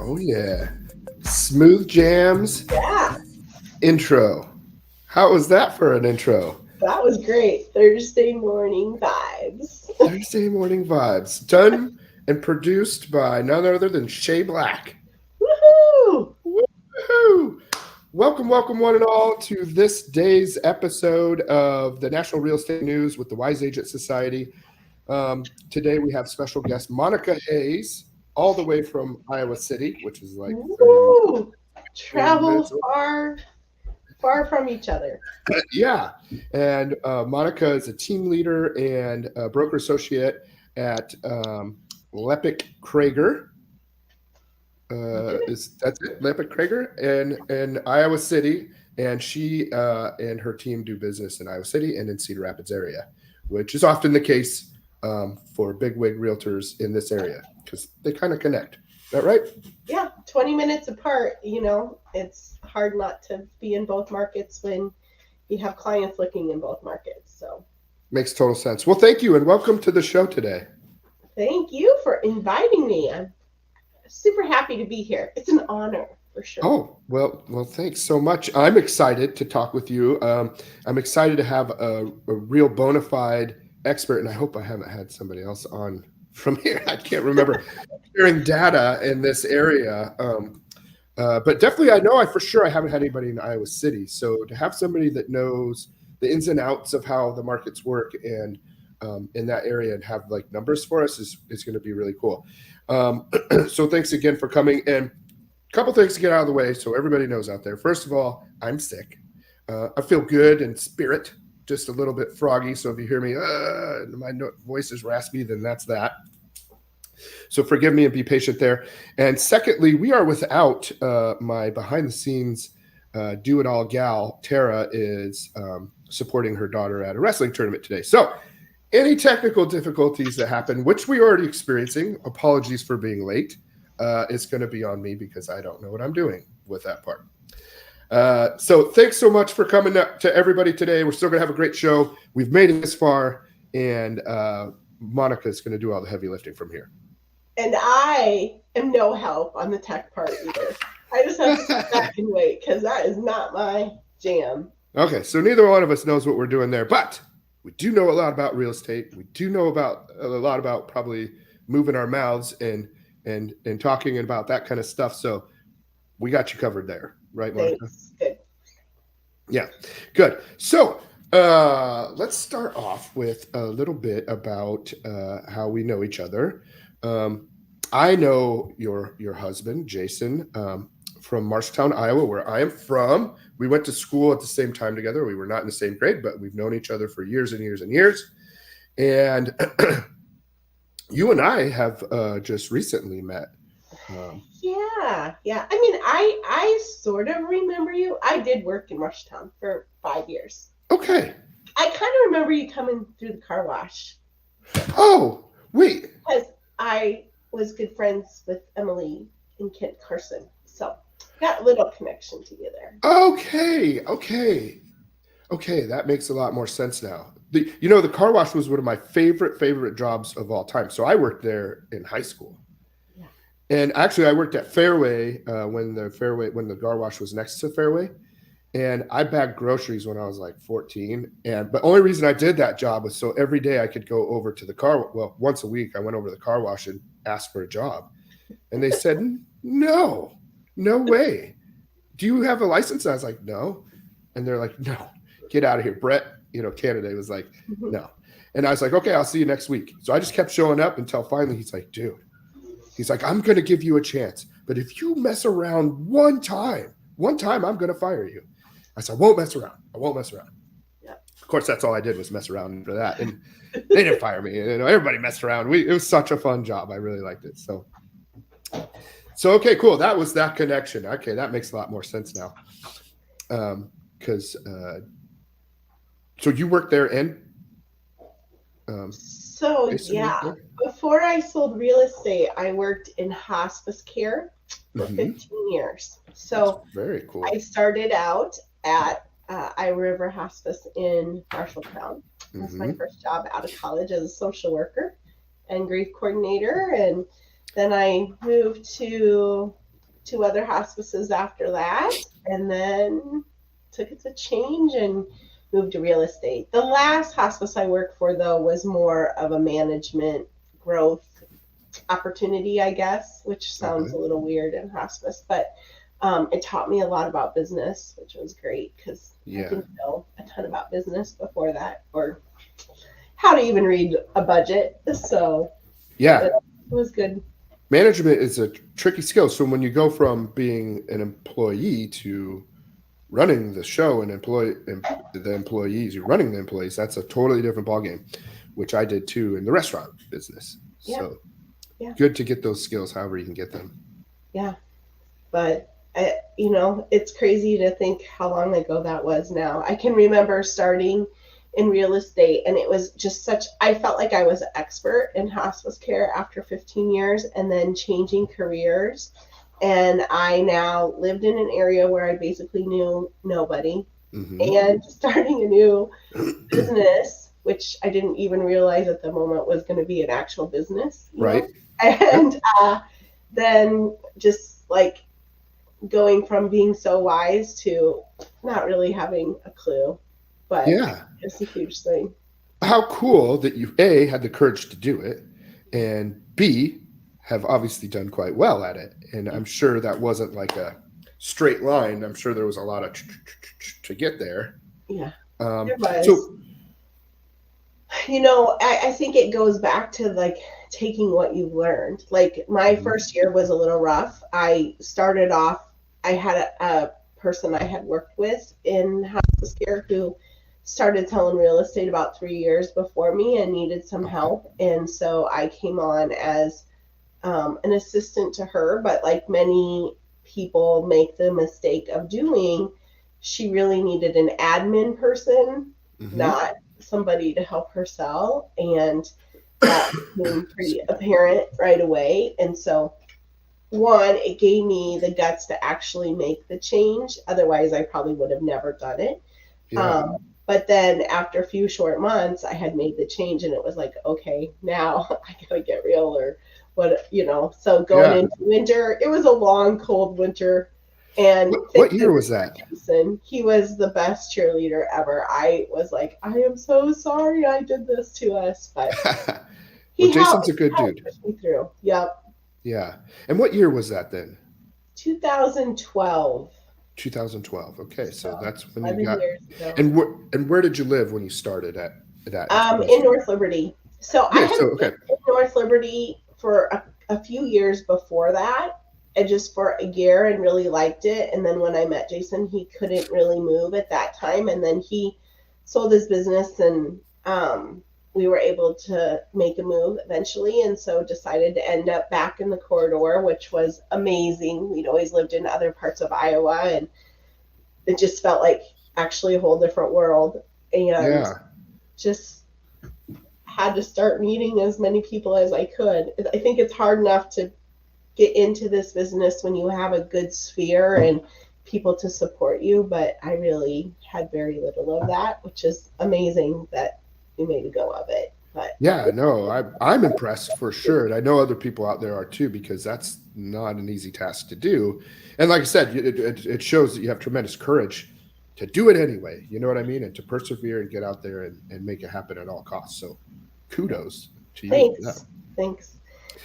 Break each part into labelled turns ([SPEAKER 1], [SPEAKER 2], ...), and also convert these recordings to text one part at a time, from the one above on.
[SPEAKER 1] Oh yeah. Smooth Jams
[SPEAKER 2] Yeah,
[SPEAKER 1] intro. How was that for an intro?
[SPEAKER 2] that was great. Thursday morning vibes.
[SPEAKER 1] Thursday morning vibes. Done and produced by none other than Shay Black.
[SPEAKER 2] Woohoo!
[SPEAKER 1] Woohoo! Welcome, one and all, to this day's episode of the National Real Estate News with the Wise Agent Society. Today we have special guest Monica Hayes, all the way from Iowa City, which is like 30
[SPEAKER 2] Woo!
[SPEAKER 1] minutes.
[SPEAKER 2] Travel far, far from each other.
[SPEAKER 1] Yeah, and Monica is a team leader and a broker associate at Lepic Krager.
[SPEAKER 2] You did it.
[SPEAKER 1] Is that's it? Lepic Krager in Iowa City, and she and her team do business in Iowa City and in Cedar Rapids area, which is often the case for bigwig realtors in this area because they kind of connect. Is that right?
[SPEAKER 2] Yeah, 20 minutes apart. It's hard not to be in both markets when you have clients looking in both markets. So
[SPEAKER 1] Makes total sense. Well, thank you and welcome to the show today.
[SPEAKER 2] thank you for inviting me. I'm super happy to be here. It's an honor for sure.
[SPEAKER 1] Oh, well, thanks so much. I'm excited to talk with you. I'm excited to have a real bona fide expert, and I hope I haven't had somebody else on from here. I can't remember sharing data in this area. But definitely, I for sure I haven't had anybody in Iowa City. So to have somebody that knows the ins and outs of how the markets work and in that area and have like numbers for us is going to be really cool. So thanks again for coming. And couple things to get out of the way so everybody knows out there. First of all, I'm sick. I feel good in spirit, just a little bit froggy. So if you hear me, my voice is raspy, then that's that. So forgive me and be patient there. And secondly, we are without my behind the scenes do it all gal. Tara is supporting her daughter at a wrestling tournament today. So any technical difficulties that happen, which we are already experiencing, apologies for being late. It's going to be on me because I don't know what I'm doing with that part. So thanks so much for coming up to everybody today. We're still going to have a great show. We've made it this far, and Monica's going to do all the heavy lifting from here.
[SPEAKER 2] And I am no help on the tech part either. I just have to sit back and wait because that is not my jam.
[SPEAKER 1] Okay, so neither one of us knows what we're doing there, but we do know a lot about real estate. We do know about a lot about probably moving our mouths and talking about that kind of stuff. So we got you covered there, right, Monica?
[SPEAKER 2] Thanks. Good.
[SPEAKER 1] Yeah, good. So let's start off with a little bit about how we know each other. I know your husband, Jason, from Marshalltown, Iowa, where I am from. We went to school at the same time together. We were not in the same grade, but we've known each other for years and years and years. And you and I have just recently met.
[SPEAKER 2] Yeah. I mean, I sort of remember you. I did work in Rushtown for 5 years.
[SPEAKER 1] Okay.
[SPEAKER 2] I kind of remember you coming through the car wash
[SPEAKER 1] Oh, wait.
[SPEAKER 2] because I was good friends with Emily and Kent Carson. So got a little connection to you there.
[SPEAKER 1] Okay. That makes a lot more sense now. The car wash was one of my favorite jobs of all time. So I worked there in high school.
[SPEAKER 2] Yeah.
[SPEAKER 1] And actually, I worked at Fairway when the car wash was next to Fairway, and I bagged groceries when I was like 14. But only reason I did that job was so every day I could go over to the car. Well, once a week I went over to the car wash and asked for a job, and they said no way. Do you have a license? And I was like no, and they're like no, get out of here. Brett, Canada was like no, and I was like okay, I'll see you next week. So I just kept showing up until finally he's like dude. He's like, I'm going to give you a chance, but if you mess around one time, I'm going to fire you. I said, I won't mess around.
[SPEAKER 2] Yeah.
[SPEAKER 1] Of course, that's all I did was mess around after that. And they didn't fire me. Everybody messed around. It was such a fun job. I really liked it. So okay, cool. That was that connection. Okay, that makes a lot more sense now. Because so you worked there and
[SPEAKER 2] So yeah, before I sold real estate, I worked in hospice care for 15 years. So
[SPEAKER 1] that's very cool.
[SPEAKER 2] I started out at Iowa River Hospice in Marshalltown. That's my first job out of college as a social worker and grief coordinator. And then I moved to 2 other hospices after that, and then took it to change and moved to real estate. The last hospice I worked for, though, was more of a management growth opportunity, I guess, which sounds
[SPEAKER 1] Okay.
[SPEAKER 2] a little weird in hospice, but it taught me a lot about business, which was great because I
[SPEAKER 1] Yeah.
[SPEAKER 2] didn't know a ton about business before that, or how to even read a budget. So
[SPEAKER 1] Yeah.
[SPEAKER 2] it was good.
[SPEAKER 1] Management is a tricky skill. So when you go from being an employee to running the show and the employees, you're running the employees, that's a totally different ballgame, which I did too in the restaurant business.
[SPEAKER 2] Yeah,
[SPEAKER 1] So
[SPEAKER 2] yeah,
[SPEAKER 1] good to get those skills however you can get them.
[SPEAKER 2] yeah. But it's crazy to think how long ago that was now. I can remember starting in real estate, and it was just I felt like I was an expert in hospice care after 15 years, and then changing careers. And I now lived in an area where I basically knew nobody,
[SPEAKER 1] Hmm.
[SPEAKER 2] and starting a new business, which I didn't even realize at the moment was going to be an actual business,
[SPEAKER 1] Right. Yep.
[SPEAKER 2] and then just like going from being so wise to not really having a clue, but
[SPEAKER 1] Yeah.
[SPEAKER 2] it's a huge thing.
[SPEAKER 1] How cool that you A, had the courage to do it, and B, have obviously done quite well at it. And I'm sure that wasn't like a straight line. I'm sure there was a lot of to get there.
[SPEAKER 2] Yeah,
[SPEAKER 1] Um,
[SPEAKER 2] it was.
[SPEAKER 1] so,
[SPEAKER 2] I think it goes back to like taking what you've learned. Like my
[SPEAKER 1] mhm,
[SPEAKER 2] first year was a little rough. I started off, I had a person I had worked with in hospice care who started selling real estate about 3 years before me and needed some
[SPEAKER 1] okay.
[SPEAKER 2] help. And so I came on as an assistant to her, but like many people make the mistake of doing, she really needed an admin person,
[SPEAKER 1] Hmm.
[SPEAKER 2] not somebody to help her sell. And that became pretty apparent right away. And so, one, it gave me the guts to actually make the change. Otherwise, I probably would have never done it.
[SPEAKER 1] Yeah.
[SPEAKER 2] But then after a few short months, I had made the change and it was like, okay, now I gotta get real or what. So going
[SPEAKER 1] Yeah.
[SPEAKER 2] into winter, it was a long, cold winter. And
[SPEAKER 1] What
[SPEAKER 2] thank
[SPEAKER 1] year
[SPEAKER 2] goodness
[SPEAKER 1] was
[SPEAKER 2] for
[SPEAKER 1] that?
[SPEAKER 2] Jason. He was the best cheerleader ever. I was like, I am so sorry I did this to us, but
[SPEAKER 1] Well,
[SPEAKER 2] he
[SPEAKER 1] Jason's
[SPEAKER 2] helped,
[SPEAKER 1] a good dude.
[SPEAKER 2] push me through. Yep.
[SPEAKER 1] Yeah. And what year was that then?
[SPEAKER 2] 2012.
[SPEAKER 1] 2012. Okay, so
[SPEAKER 2] So
[SPEAKER 1] that's when you
[SPEAKER 2] 11
[SPEAKER 1] got.
[SPEAKER 2] years ago.
[SPEAKER 1] And where did you live when you started at that real
[SPEAKER 2] In
[SPEAKER 1] estate?
[SPEAKER 2] North Liberty. So I
[SPEAKER 1] Yeah.
[SPEAKER 2] had
[SPEAKER 1] So
[SPEAKER 2] lived
[SPEAKER 1] okay.
[SPEAKER 2] in North Liberty for a few years before that, and just for a year, and really liked it. And then when I met Jason, he couldn't really move at that time, and then he sold his business, and we were able to make a move eventually, and so decided to end up back in the corridor, which was amazing. We'd always lived in other parts of Iowa, and it just felt like actually a whole different world, and
[SPEAKER 1] Yeah.
[SPEAKER 2] just had to start meeting as many people as I could. I think it's hard enough to get into this business when you have a good sphere and people to support you, but I really had very little of that, which is amazing that you made a go of it. But
[SPEAKER 1] Yeah, no, I'm impressed for sure, and I know other people out there are too because that's not an easy task to do. And like I said, it shows that you have tremendous courage to do it anyway. You know what I mean, and to persevere and get out there and make it happen at all costs. So, kudos to you for that.
[SPEAKER 2] thanks. Thanks.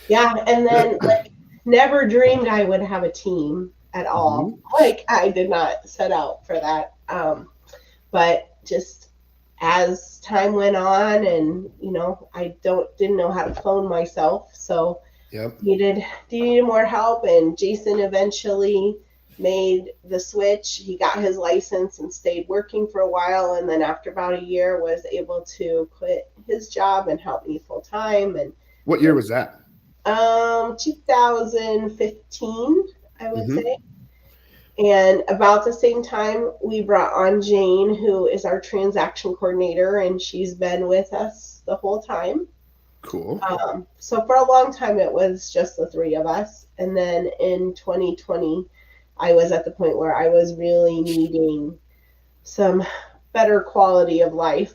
[SPEAKER 2] Yeah, and then like never dreamed I would have a team at all.
[SPEAKER 1] Hmm.
[SPEAKER 2] Like I did not set out for that. But just as time went on, and I didn't know how to phone myself, so
[SPEAKER 1] Yep.
[SPEAKER 2] needed more help. And Jason eventually made the switch. He got his license and stayed working for a while, and then after about a year was able to quit his job and help me full time. And
[SPEAKER 1] What year was that?
[SPEAKER 2] 2015, I would
[SPEAKER 1] Hmm.
[SPEAKER 2] say. And about the same time, we brought on Jane, who is our transaction coordinator, and she's been with us the whole time.
[SPEAKER 1] Cool.
[SPEAKER 2] So for a long time, it was just the three of us. And then in 2020, I was at the point where I was really needing some better quality of life.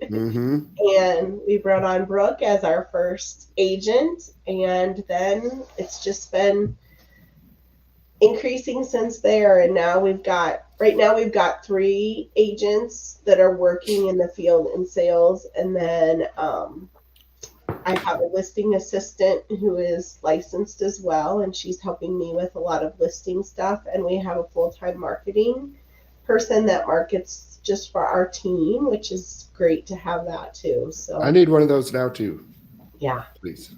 [SPEAKER 1] Hmm.
[SPEAKER 2] And we brought on Brooke as our first agent. And then it's just been increasing since there, and now we've got 3 agents that are working in the field in sales, and then I have a listing assistant who is licensed as well, and she's helping me with a lot of listing stuff. And we have a full-time marketing person that markets just for our team, which is great to have that too.
[SPEAKER 1] I
[SPEAKER 2] So
[SPEAKER 1] need one of those now too,
[SPEAKER 2] yeah,
[SPEAKER 1] please.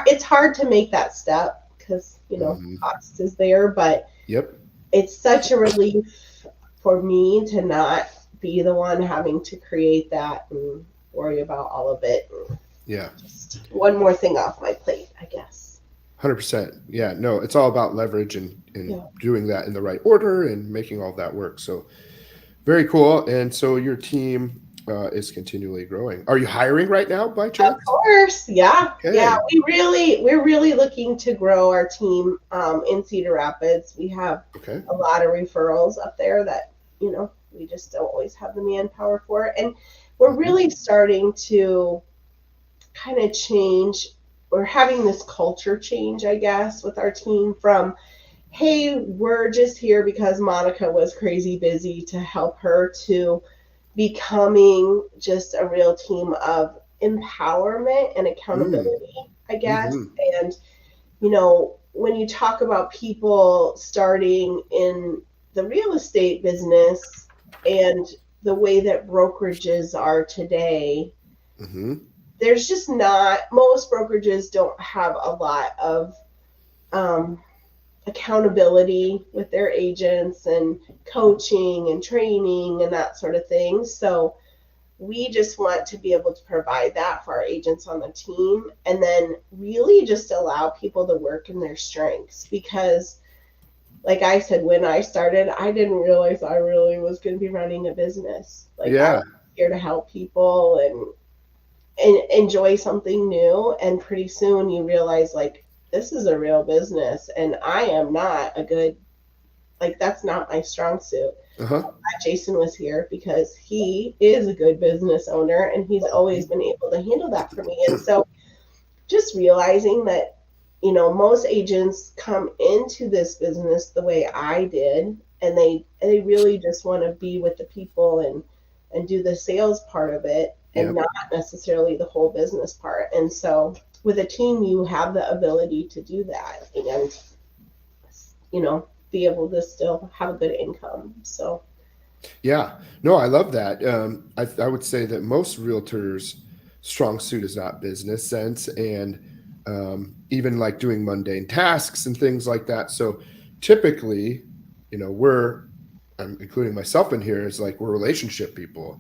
[SPEAKER 2] it's hard to make that step because
[SPEAKER 1] Hmm.
[SPEAKER 2] cost is there, but
[SPEAKER 1] Yep.
[SPEAKER 2] it's such a relief for me to not be the one having to create that and worry about all of it.
[SPEAKER 1] Yeah.
[SPEAKER 2] Just one more thing off my plate, I guess.
[SPEAKER 1] 100%. Yeah. No, it's all about leverage and
[SPEAKER 2] Yeah.
[SPEAKER 1] doing that in the right order and making all that work. So very cool. And so your team is continually growing. Are you hiring right now by
[SPEAKER 2] Of
[SPEAKER 1] chance?
[SPEAKER 2] course, yeah, yeah.
[SPEAKER 1] Okay.
[SPEAKER 2] We're really looking to grow our team in Cedar Rapids. We have
[SPEAKER 1] Okay.
[SPEAKER 2] a lot of referrals up there that we just don't always have the manpower for, and we're
[SPEAKER 1] Hmm.
[SPEAKER 2] really starting to kind of change. We're having this culture change, I guess, with our team from, hey, we're just here because Monica was crazy busy to help her, to becoming just a real team of empowerment and
[SPEAKER 1] Mm.
[SPEAKER 2] accountability, I guess.
[SPEAKER 1] Hmm.
[SPEAKER 2] And, when you talk about people starting in the real estate business and the way that brokerages are today,
[SPEAKER 1] Hmm.
[SPEAKER 2] there's just not, most brokerages don't have a lot of um, accountability with their agents and coaching and training and that sort of thing. So we just want to be able to provide that for our agents on the team, and then really just allow people to work in their strengths, because like I said, when I started, I didn't realize I really was going to be running a business. Like, I
[SPEAKER 1] Yeah.
[SPEAKER 2] was here to help people and enjoy something new, and pretty soon you realize, like, this is a real business and I am not a good, like, that's not my strong suit.
[SPEAKER 1] Uh-huh.
[SPEAKER 2] Jason was here because he is a good business owner and he's always been able to handle that for me. And so just realizing that, most agents come into this business the way I did, and they really just want to be with the people and do the sales part of it, and
[SPEAKER 1] Yep.
[SPEAKER 2] not necessarily the whole business part. And so with a team, you have the ability to do that and, be able to still have a good income. So
[SPEAKER 1] Yeah. No, I love that. I would say that most realtors' strong suit is not business sense and even like doing mundane tasks and things like that. So typically, I'm including myself in here, is like we're relationship people.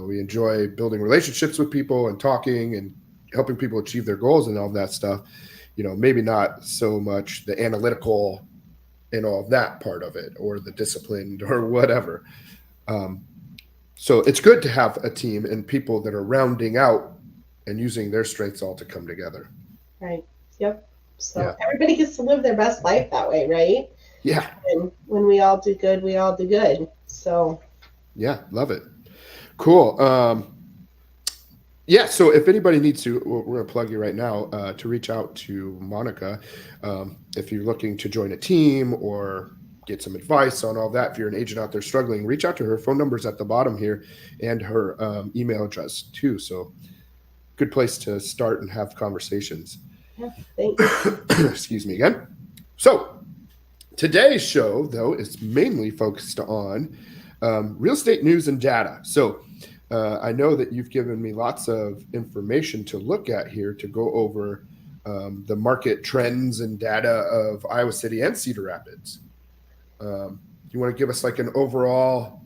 [SPEAKER 1] We enjoy building relationships with people and talking and helping people achieve their goals and all that stuff. Maybe not so much the analytical and all that part of it or the disciplined or whatever. Um, so it's good to have a team and people that are rounding out and using their strengths all to come together.
[SPEAKER 2] right. Yep.
[SPEAKER 1] Yeah.
[SPEAKER 2] So everybody gets to live their best life that way, right?
[SPEAKER 1] Yeah.
[SPEAKER 2] And when we all do good, we all do good. So
[SPEAKER 1] Yeah. Love it. Cool. Yeah. So if anybody needs to, we're going to plug you right now to reach out to Monica. If you're looking to join a team or get some advice on all that, if you're an agent out there struggling, reach out to her. Phone number's at the bottom here and her email address too. So good place to start and have conversations.
[SPEAKER 2] yeah, thanks.
[SPEAKER 1] Excuse me again. So today's show, though, is mainly focused on real estate news and data. So I know that you've given me lots of information to look at here to go over the market trends and data of Iowa City and Cedar Rapids. Do you want to give us like an overall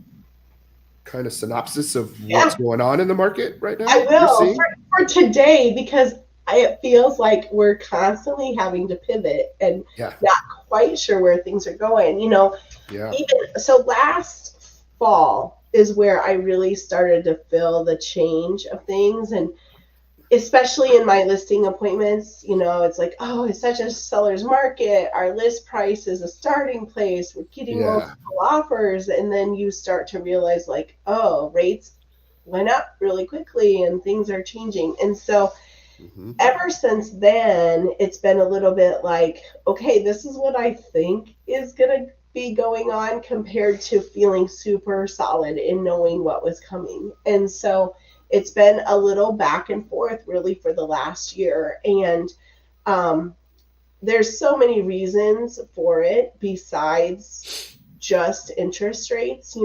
[SPEAKER 1] kind of synopsis of what's
[SPEAKER 2] Yeah,
[SPEAKER 1] going on in the market right now?
[SPEAKER 2] I
[SPEAKER 1] You're
[SPEAKER 2] will
[SPEAKER 1] seeing?
[SPEAKER 2] for today, because it feels like we're constantly having to pivot and
[SPEAKER 1] Yeah.
[SPEAKER 2] not quite sure where things are going.
[SPEAKER 1] Yeah.
[SPEAKER 2] Even so, last fall is where I really started to feel the change of things, and especially in my listing appointments, it's like, oh, it's such a seller's market. Our list price is a starting place. We're getting
[SPEAKER 1] Yeah.
[SPEAKER 2] multiple offers. And then you start to realize, like, oh, rates went up really quickly and things are changing. And so
[SPEAKER 1] Mm-hmm.
[SPEAKER 2] Ever since then, it's been a little bit like, okay, this is what I think is going to be going on compared to feeling super solid in knowing what was coming. And so it's been a little back and forth really for the last year. And um, there's so many reasons for it besides just interest rates.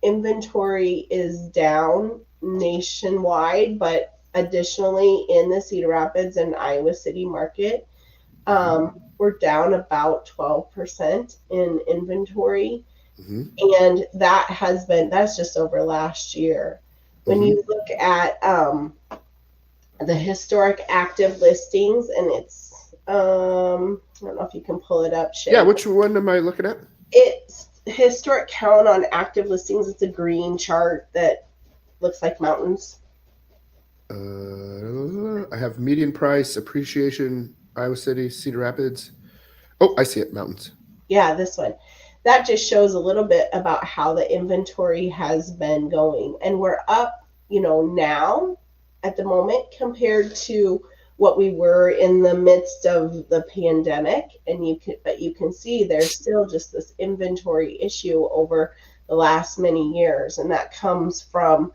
[SPEAKER 2] Inventory is down nationwide, but additionally in the Cedar Rapids and Iowa City market, we're down about 12% in inventory.
[SPEAKER 1] Mm-hmm.
[SPEAKER 2] And that's just over last year. When
[SPEAKER 1] Mm-hmm.
[SPEAKER 2] you look at the historic active listings, and it's I don't know if you can pull it up, Shay.
[SPEAKER 1] Yeah, which one am I looking at?
[SPEAKER 2] It's historic count on active listings. It's a green chart that looks like mountains.
[SPEAKER 1] I have median price, appreciation, Iowa City, Cedar Rapids. Oh, I see it, mountains.
[SPEAKER 2] Yeah, this one. That just shows a little bit about how the inventory has been going. And we're up, now at the moment compared to what we were in the midst of the pandemic. But you can see there's still just this inventory issue over the last many years. And that comes from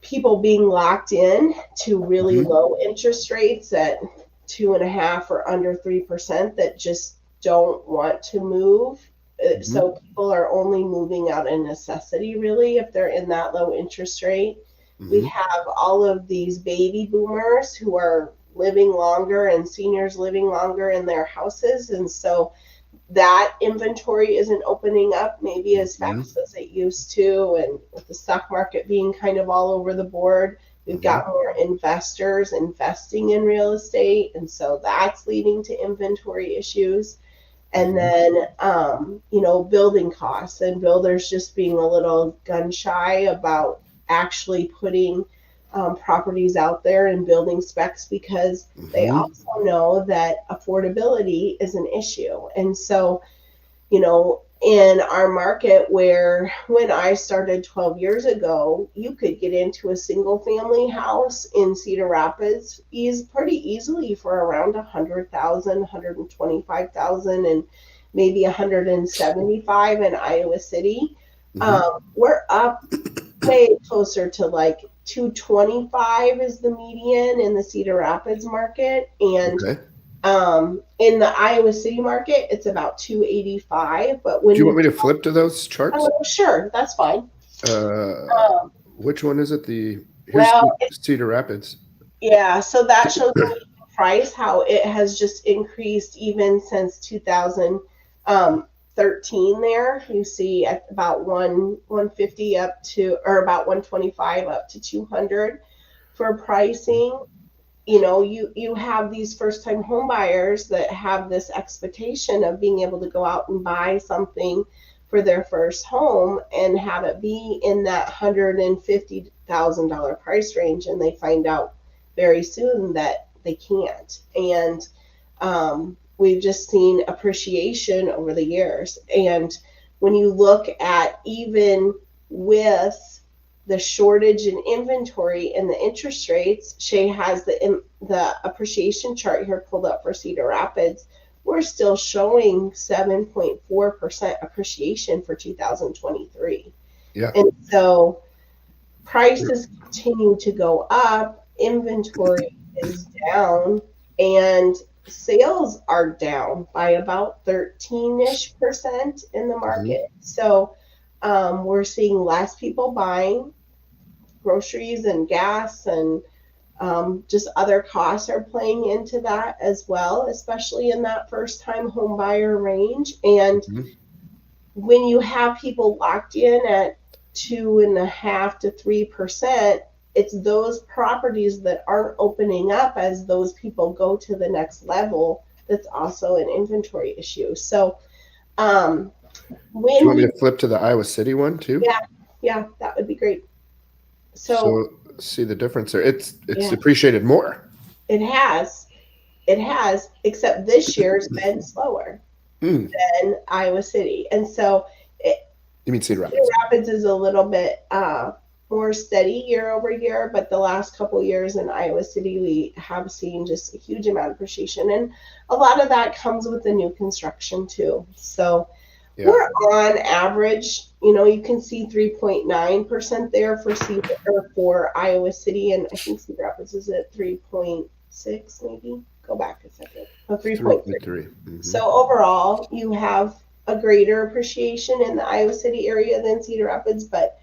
[SPEAKER 2] people being locked in to really
[SPEAKER 1] Mm-hmm.
[SPEAKER 2] low interest rates at 2.5 or under 3% that just don't want to move.
[SPEAKER 1] Mm-hmm.
[SPEAKER 2] So people are only moving out of necessity, really, if they're in that low interest rate.
[SPEAKER 1] Mm-hmm.
[SPEAKER 2] We have all of these baby boomers who are living longer and seniors living longer in their houses. And so that inventory isn't opening up maybe as fast as it used to. And with the stock market being kind of all over the board, we've got more investors investing in real estate. And so that's leading to inventory issues. And then, building costs and builders just being a little gun shy about actually putting properties out there and building specs because they also know that affordability is an issue. And so, in our market where when I started 12 years ago, you could get into a single family house in Cedar Rapids pretty easily for around 100,000, 125,000, and maybe 175 in Iowa City. We're up way closer to like 225 is the median in the Cedar Rapids market. And in the Iowa City market, it's about 285. But when
[SPEAKER 1] do you want me to flip to those charts?
[SPEAKER 2] Sure, that's fine.
[SPEAKER 1] Which one is it? Here's
[SPEAKER 2] Well,
[SPEAKER 1] Cedar Rapids.
[SPEAKER 2] Yeah, so that shows the price, how it has just increased even since 2013 there. You see at about 150 up to, or about 125 up to 200 for pricing. You have these first time home buyers that have this expectation of being able to go out and buy something for their first home and have it be in that $150,000 price range, and they find out very soon that they can't. And we've just seen appreciation over the years. And when you look at even with the shortage in inventory and the interest rates, Shay has the appreciation chart here pulled up for Cedar Rapids. We're still showing 7.4% appreciation for 2023.
[SPEAKER 1] Yeah.
[SPEAKER 2] And so prices continue to go up, inventory is down, and sales are down by about 13-ish% in the market. So we're seeing less people buying. Groceries and gas and just other costs are playing into that as well, especially in that first time home buyer range. And when you have people locked in at 2.5 to 3%, it's those properties that aren't opening up as those people go to the next level. That's also an inventory issue. So when
[SPEAKER 1] do you want me to flip to the Iowa City one too?
[SPEAKER 2] Yeah, that would be great.
[SPEAKER 1] So see the difference there. It's appreciated more.
[SPEAKER 2] It has, except this year's been slower than Iowa City. And so
[SPEAKER 1] you mean Cedar Rapids?
[SPEAKER 2] Cedar Rapids is a little bit more steady year over year, but the last couple years in Iowa City, we have seen just a huge amount of appreciation. And a lot of that comes with the new construction too. So
[SPEAKER 1] Yeah.
[SPEAKER 2] we're on average, you can see 3.9% there for or for Iowa City, and I think Cedar Rapids is at 3.6 maybe. Go back a second. Oh, 3.3.
[SPEAKER 1] 3.3.
[SPEAKER 2] So overall, you have a greater appreciation in the Iowa City area than Cedar Rapids, but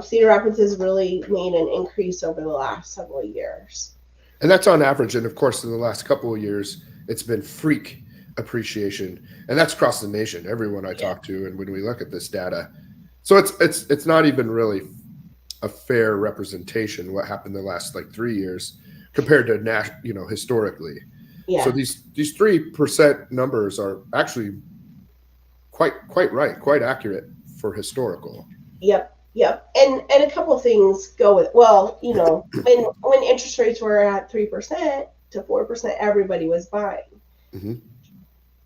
[SPEAKER 2] Cedar Rapids has really made an increase over the last several years.
[SPEAKER 1] And that's on average. And of course, in the last couple of years, it's been freak appreciation, and that's across the nation. Everyone I talk to, and when we look at this data, so it's not even really a fair representation what happened the last like 3 years compared to historically.
[SPEAKER 2] Yeah.
[SPEAKER 1] So these 3% numbers are actually quite right, quite accurate for historical.
[SPEAKER 2] Yep. And a couple of things go with, well, when interest rates were at 3% to 4%, everybody was buying.
[SPEAKER 1] Mm-hmm.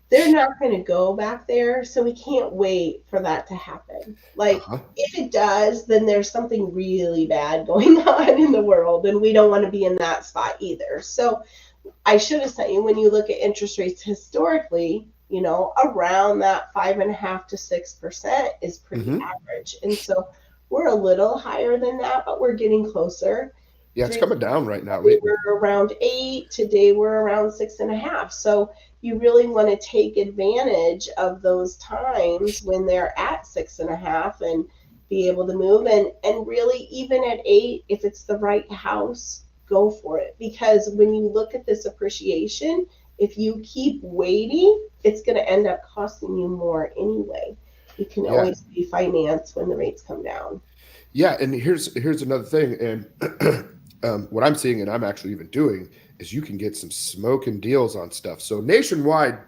[SPEAKER 2] They're not going to go back there, so we can't wait for that to happen. Like, if it does, then there's something really bad going on in the world, and we don't want to be in that spot either. So I should have sent you, when you look at interest rates historically, around that 5.5% to 6% is pretty average. And so we're a little higher than that, but we're getting closer.
[SPEAKER 1] Yeah, it's coming down right now.
[SPEAKER 2] We were around 8. Today we're around 6.5. So you really want to take advantage of those times when they're at 6.5 and be able to move. And really, even at 8, if it's the right house, go for it. Because when you look at this appreciation, if you keep waiting, it's going to end up costing you more anyway. You can always refinance when the rates come down.
[SPEAKER 1] Yeah, and here's another thing, and what I'm seeing, and I'm actually even doing, is you can get some smoking deals on stuff. So nationwide,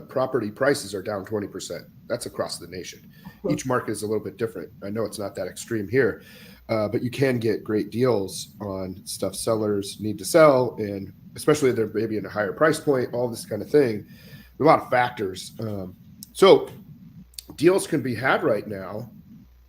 [SPEAKER 1] property prices are down 20%. That's across the nation. Each market is a little bit different. I know it's not that extreme here, but you can get great deals on stuff sellers need to sell, and especially if they're maybe in a higher price point, all this kind of thing. A lot of factors. So deals can be had right now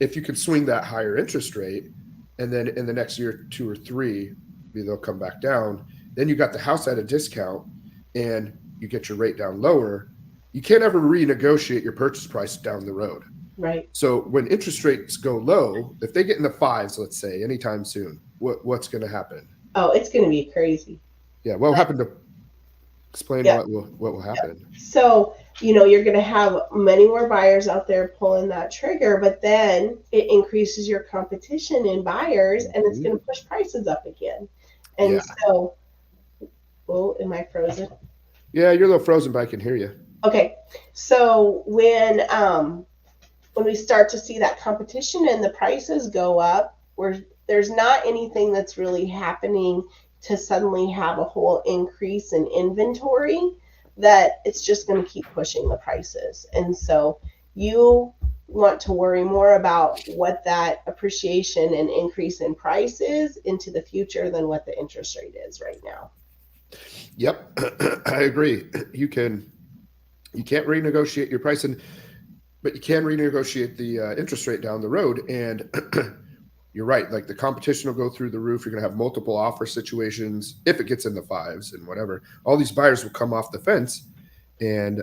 [SPEAKER 1] if you can swing that higher interest rate, and then in the next year, 2 or 3, maybe they'll come back down. Then you got the house at a discount, and you get your rate down lower. You can't ever renegotiate your purchase price down the road.
[SPEAKER 2] Right.
[SPEAKER 1] So when interest rates go low, if they get in the 5s, let's say, anytime soon, what's going to happen?
[SPEAKER 2] Oh, it's going to be crazy.
[SPEAKER 1] Yeah. What will happen to explain what will happen?
[SPEAKER 2] So, you're going to have many more buyers out there pulling that trigger, but then it increases your competition in buyers, and it's going to push prices up again. And so, am I frozen?
[SPEAKER 1] Yeah, you're a little frozen, but I can hear you.
[SPEAKER 2] Okay. So when we start to see that competition and the prices go up, there's not anything that's really happening to suddenly have a whole increase in inventory, that it's just going to keep pushing the prices. And so you want to worry more about what that appreciation and increase in price is into the future than what the interest rate is right now.
[SPEAKER 1] Yep, I agree. You can't renegotiate your price, but you can renegotiate the interest rate down the road. And you're right, like the competition will go through the roof. You're going to have multiple offer situations if it gets in the 5s and whatever. All these buyers will come off the fence and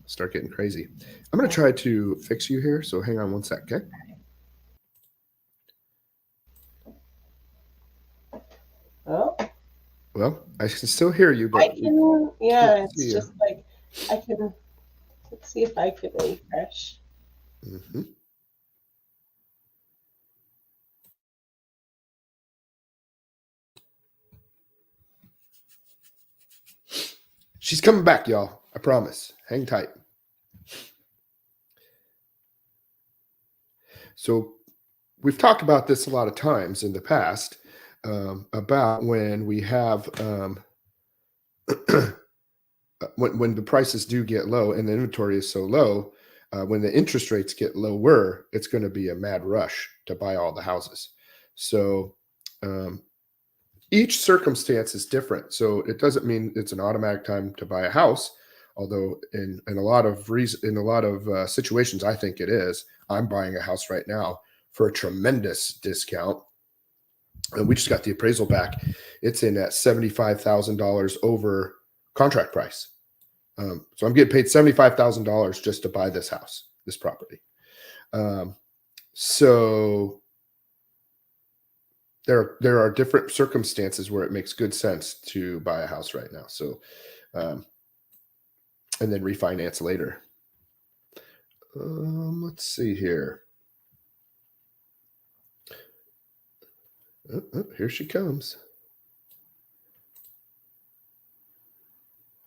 [SPEAKER 1] start getting crazy. I'm going to try to fix you here, so hang on one sec, okay?
[SPEAKER 2] Oh.
[SPEAKER 1] Well, I can still hear you, but
[SPEAKER 2] it's just like let's see if I can refresh.
[SPEAKER 1] Mm-hmm. She's coming back, y'all. I promise. Hang tight. So we've talked about this a lot of times in the past, about when we have when the prices do get low and the inventory is so low, when the interest rates get lower, it's going to be a mad rush to buy all the houses. So each circumstance is different. So it doesn't mean it's an automatic time to buy a house, although in a lot of situations, I think it is. I'm buying a house right now for a tremendous discount. And we just got the appraisal back. It's in at $75,000 over contract price. So I'm getting paid $75,000 just to buy this house, this property. So there are different circumstances where it makes good sense to buy a house right now. So, and then refinance later. Let's see here. Oh, here she comes.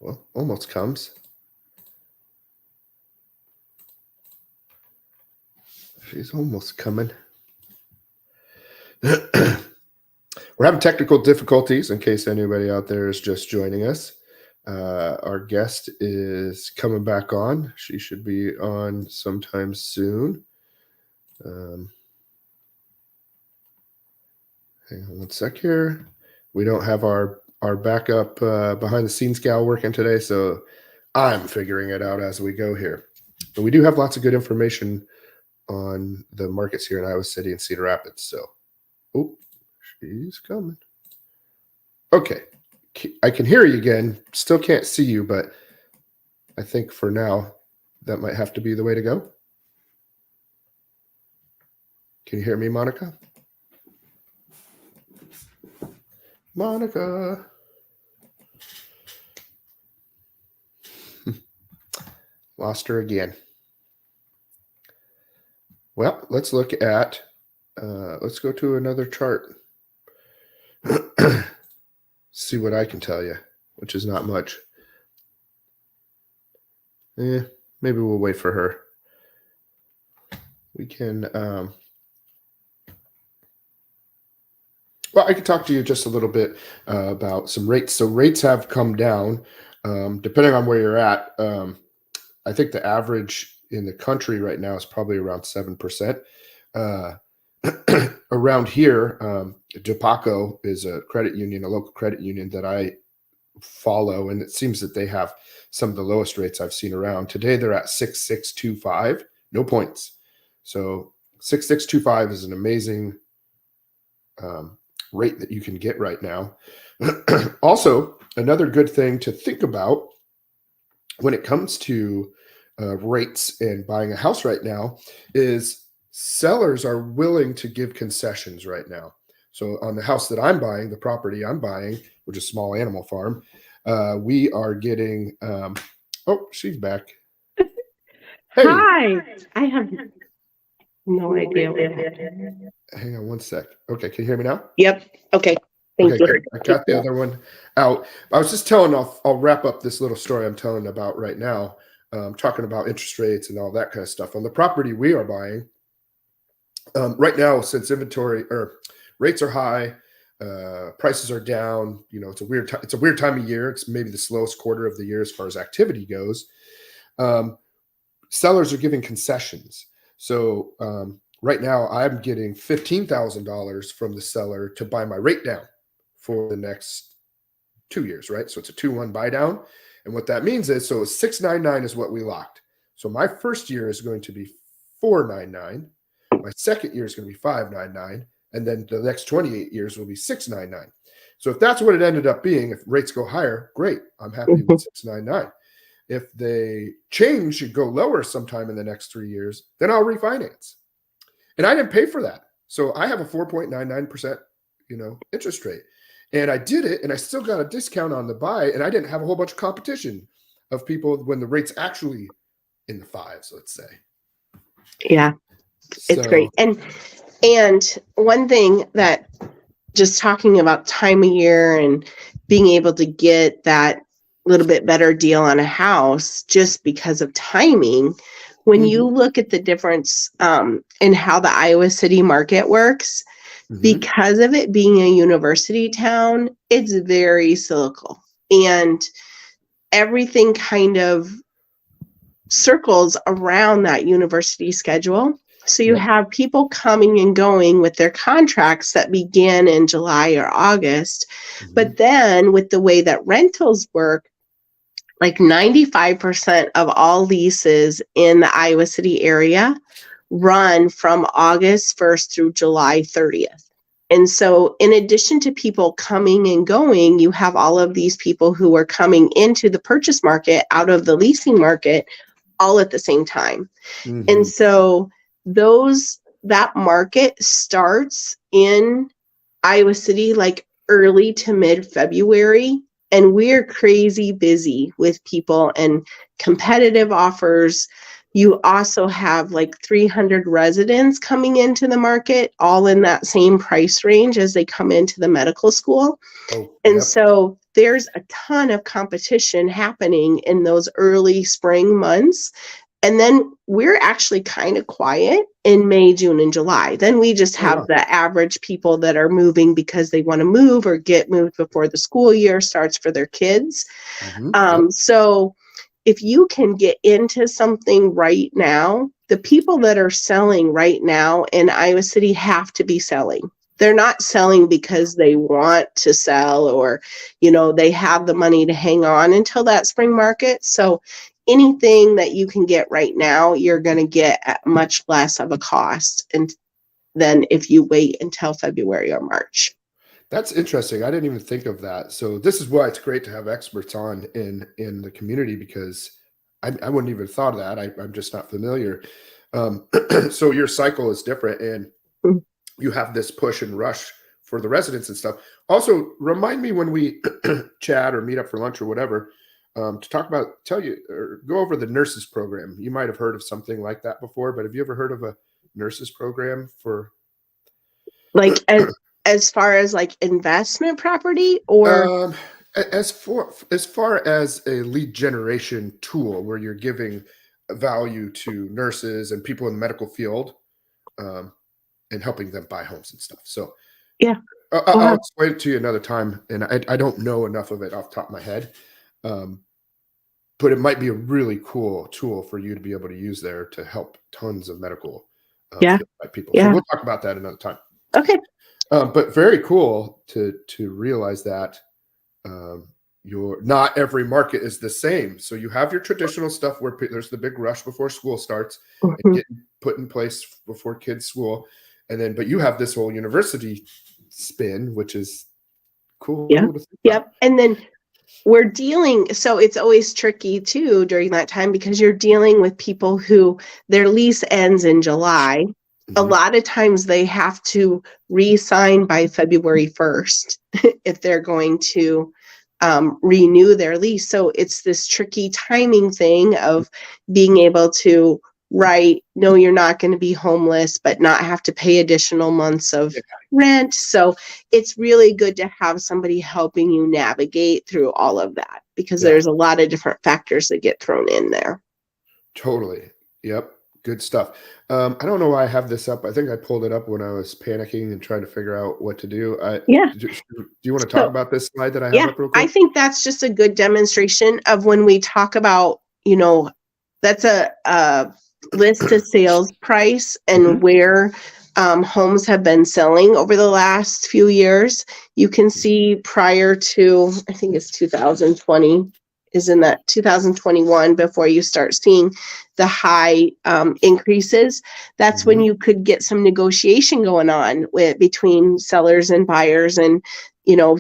[SPEAKER 1] Well, almost comes. She's almost coming. We're having technical difficulties in case anybody out there is just joining us. Our guest is coming back on. She should be on sometime soon. Hang on one sec here. We don't have our backup behind the scenes gal working today, so I'm figuring it out as we go here. But we do have lots of good information on the markets here in Iowa City and Cedar Rapids. So, oh, she's coming. Okay, I can hear you again. Still can't see you, but I think for now that might have to be the way to go. Can you hear me, Monica? Monica. Lost her again. Well, let's look at, let's go to another chart. See what I can tell you, which is not much. Maybe we'll wait for her. We can, well, I could talk to you just a little bit about some rates. So rates have come down, depending on where you're at. I think the average in the country right now is probably around 7%. Around here, DePaco is a credit union, a local credit union that I follow, and it seems that they have some of the lowest rates I've seen around. Today, they're at 6.625, no points. So 6.625 is an amazing rate that you can get right now. Also, another good thing to think about when it comes to rates and buying a house right now is sellers are willing to give concessions right now. So on the house that I'm buying, the property I'm buying, which is a small animal farm, we are getting, oh, she's back. Hey.
[SPEAKER 3] Hi, I have no idea what happened.
[SPEAKER 1] Hang on one sec. Okay, can you hear me now?
[SPEAKER 3] Yep. Okay. Thank you.
[SPEAKER 1] Great. I got the other one out. I was just telling, I'll wrap up this little story I'm telling about right now, talking about interest rates and all that kind of stuff. On the property we are buying, right now, since inventory or rates are high, prices are down. You know, it's a weird time of year. It's maybe the slowest quarter of the year as far as activity goes. Sellers are giving concessions. So right now, I'm getting $15,000 from the seller to buy my rate down for the next 2 years, right? So it's a 2-1 buy down. And what that means is, so $699 is what we locked. So my first year is going to be $499. My second year is going to be $599. And then the next 28 years will be $699. So if that's what it ended up being, if rates go higher, great. I'm happy with $699. If they change and go lower sometime in the next 3 years, then I'll refinance. And I didn't pay for that. So I have a 4.99%, interest rate. And I did it, and I still got a discount on the buy, and I didn't have a whole bunch of competition of people when the rate's actually in the fives, let's say.
[SPEAKER 3] Yeah, it's great. And one thing that, just talking about time of year and being able to get that little bit better deal on a house just because of timing, when you look at the difference in how the Iowa City market works, because of it being a university town, it's very cyclical, and everything kind of circles around that university schedule. So you have people coming and going with their contracts that begin in July or August. But then with the way that rentals work, like 95% of all leases in the Iowa City area run from August 1st through July 30th. And so in addition to people coming and going, you have all of these people who are coming into the purchase market out of the leasing market all at the same time.
[SPEAKER 1] Mhm.
[SPEAKER 3] And so that market starts in Iowa City like early to mid-February, and we're crazy busy with people and competitive offers. You also have like 300 residents coming into the market, all in that same price range as they come into the medical school.
[SPEAKER 1] Oh,
[SPEAKER 3] And
[SPEAKER 1] yep.
[SPEAKER 3] so there's a ton of competition happening in those early spring months. And then we're actually kind of quiet in May, June, and July. Then we just have
[SPEAKER 1] wow.
[SPEAKER 3] the average people that are moving because they want to move or get moved before the school year starts for their kids.
[SPEAKER 1] Yep.
[SPEAKER 3] So if you can get into something right now, the people that are selling right now in Iowa City have to be selling. They're not selling because they want to sell or, they have the money to hang on until that spring market. So anything that you can get right now, you're going to get at much less of a cost than if you wait until February or March.
[SPEAKER 1] That's interesting. I didn't even think of that. So this is why it's great to have experts on in the community, because I wouldn't even have thought of that. I'm just not familiar. So your cycle is different, and
[SPEAKER 3] Mhm.
[SPEAKER 1] you have this push and rush for the residents and stuff. Also, remind me when we chat or meet up for lunch or whatever, to tell you or go over the nurses program. You might have heard of something like that before, but have you ever heard of a nurses program for
[SPEAKER 3] Like as far as like investment property or
[SPEAKER 1] as far as a lead generation tool where you're giving value to nurses and people in the medical field, and helping them buy homes and stuff. So
[SPEAKER 3] yeah.
[SPEAKER 1] I'll explain it to you another time, and I don't know enough of it off the top of my head, but it might be a really cool tool for you to be able to use there to help tons of medical
[SPEAKER 3] Yeah.
[SPEAKER 1] field by people. So
[SPEAKER 3] Yeah.
[SPEAKER 1] we'll talk about that another time.
[SPEAKER 3] Okay.
[SPEAKER 1] But very cool to realize that not every market is the same. So you have your traditional stuff where there's the big rush before school starts and
[SPEAKER 3] Mhm.
[SPEAKER 1] getting put in place before kids' school, but you have this whole university spin, which is cool.
[SPEAKER 3] Yeah.
[SPEAKER 1] To think
[SPEAKER 3] Yep.
[SPEAKER 1] about.
[SPEAKER 3] And then so it's always tricky too during that time because you're dealing with people who their lease ends in July. A
[SPEAKER 1] Mhm.
[SPEAKER 3] lot of times they have to re-sign by February 1st if they're going to renew their lease. So it's this tricky timing thing of being able to write, no, you're not going to be homeless, but not have to pay additional months of rent. So it's really good to have somebody helping you navigate through all of that because there's a lot of different factors that get thrown in there.
[SPEAKER 1] Totally. Yep. Good stuff. I don't know why I have this up. I think I pulled it up when I was panicking and trying to figure out what to do.
[SPEAKER 3] Yeah.
[SPEAKER 1] Do you want to talk about this slide that I have
[SPEAKER 3] Yeah,
[SPEAKER 1] up real
[SPEAKER 3] I
[SPEAKER 1] quick?
[SPEAKER 3] think that's just a good demonstration of when we talk about, that's a list of sales price and
[SPEAKER 1] Mhm.
[SPEAKER 3] where homes have been selling over the last few years. You can see prior to, I think it's 2020, is in that 2021 before you start seeing the high increases. That's when
[SPEAKER 1] Mhm.
[SPEAKER 3] you could get some negotiation going on between sellers and buyers, and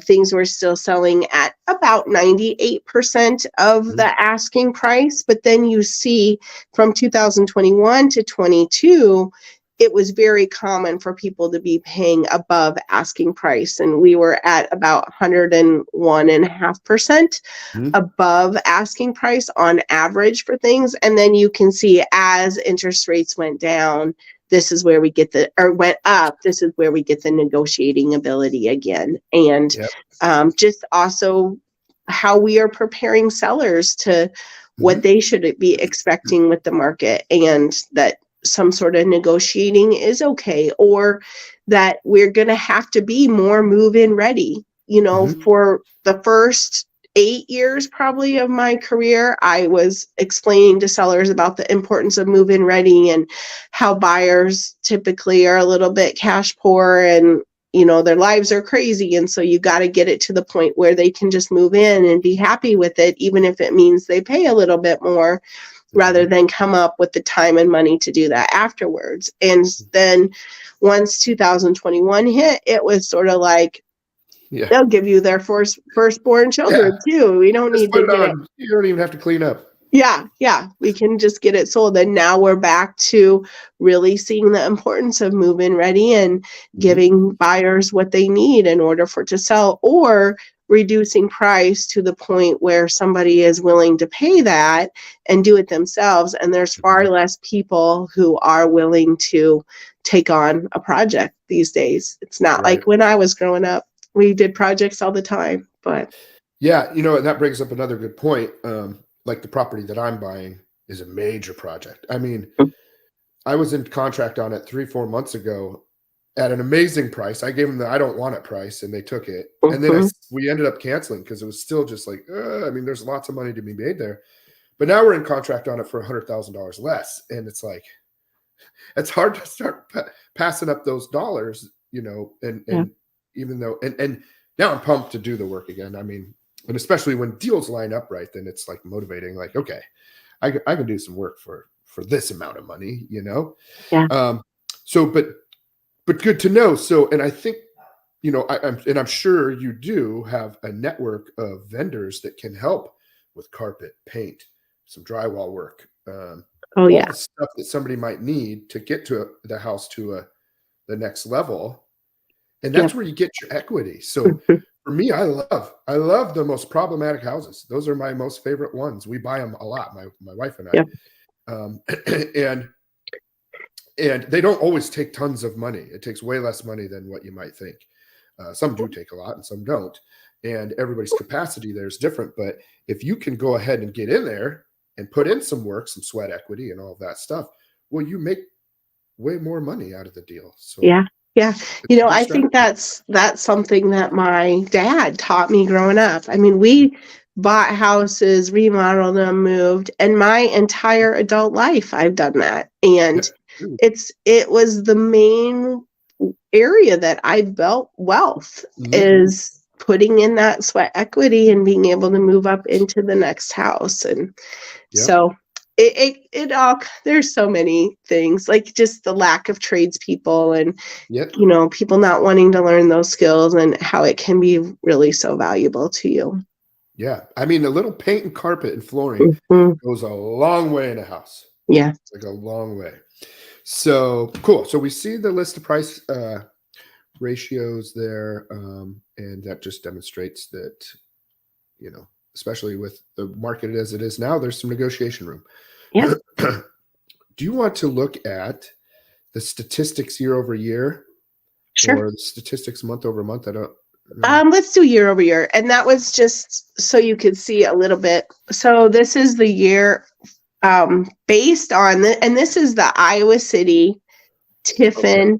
[SPEAKER 3] things were still selling at about 98% of
[SPEAKER 1] Mhm.
[SPEAKER 3] the asking price. But then you see from 2021 to 22, it was very common for people to be paying above asking price. And we were at about 101.5%
[SPEAKER 1] Mhm.
[SPEAKER 3] above asking price on average for things. And then you can see as interest rates went down, this is where we get went up. This is where we get the negotiating ability again. And
[SPEAKER 1] Yep.
[SPEAKER 3] just also how we are preparing sellers to what
[SPEAKER 1] Mhm.
[SPEAKER 3] they should be expecting with the market, and that some sort of negotiating is okay, or that we're going to have to be more move-in ready.
[SPEAKER 1] Mhm.
[SPEAKER 3] For the first 8 years probably of my career, I was explaining to sellers about the importance of move-in ready and how buyers typically are a little bit cash poor and their lives are crazy, and so you got to get it to the point where they can just move in and be happy with it, even if it means they pay a little bit more. rather than come up with the time and money to do that afterwards. And then once 2021 hit, it was sort of like,
[SPEAKER 1] Yeah.
[SPEAKER 3] they'll give you their firstborn children too. We don't
[SPEAKER 1] Just
[SPEAKER 3] need
[SPEAKER 1] put
[SPEAKER 3] to
[SPEAKER 1] it
[SPEAKER 3] get it.
[SPEAKER 1] on. You don't even have to clean up.
[SPEAKER 3] Yeah. We can just get it sold. And now we're back to really seeing the importance of move-in ready and giving buyers what they need in order for it to sell, or reducing price to the point where somebody is willing to pay that and do it themselves. And there's far less people who are willing to take on a project these days. It's not like when I was growing up, we did projects all the time, but.
[SPEAKER 1] Yeah. That brings up another good point. Like the property that I'm buying is a major project. I mean, I was in contract on it 3-4 months ago at an amazing price. I gave them the I don't want it price, and they took it. And then we ended up canceling because it was still just like, I mean, there's lots of money to be made there. But now we're in contract on it for $100,000 less. And it's like, it's hard to start passing up those dollars, and even though, and now I'm pumped to do the work again. I mean, and especially when deals line up right, then it's like motivating, like, okay, I can do some work for this amount of money,
[SPEAKER 3] Yeah.
[SPEAKER 1] So, but good to know. So, and I think, I'm sure you do have a network of vendors that can help with carpet, paint, some drywall work. All the stuff that somebody might need to get to the house to the next level. And that's where you get your equity. So for me, I love the most problematic houses. Those are my most favorite ones. We buy them a lot, my wife and I. And they don't always take tons of money. It takes way less money than what you might think. Some do take a lot and some don't. And everybody's capacity there is different. But if you can go ahead and get in there and put in some work, some sweat equity and all of that stuff, well, you make way more money out of the deal. So
[SPEAKER 3] yeah. I think that's something that my dad taught me growing up. I mean, we bought houses, remodeled them, moved, and my entire adult life I've done that. And it was the main area that I built wealth is putting in that sweat equity and being able to move up into the next house. And so it all, there's so many things, like just the lack of tradespeople and people not wanting to learn those skills and how it can be really so valuable to you.
[SPEAKER 1] Yeah. I mean, a little paint and carpet and flooring goes a long way in a house.
[SPEAKER 3] Yeah.
[SPEAKER 1] It's like a long way. So cool. So we see the list of price ratios there. And that just demonstrates that, especially with the market as it is now, there's some negotiation room.
[SPEAKER 3] Yeah.
[SPEAKER 1] Do you want to look at the statistics year over year?
[SPEAKER 3] Sure.
[SPEAKER 1] Or the statistics month over month? I don't.
[SPEAKER 3] Let's do year over year. And that was just so you could see a little bit. So this is the year based on, and this is the Iowa City, Tiffin,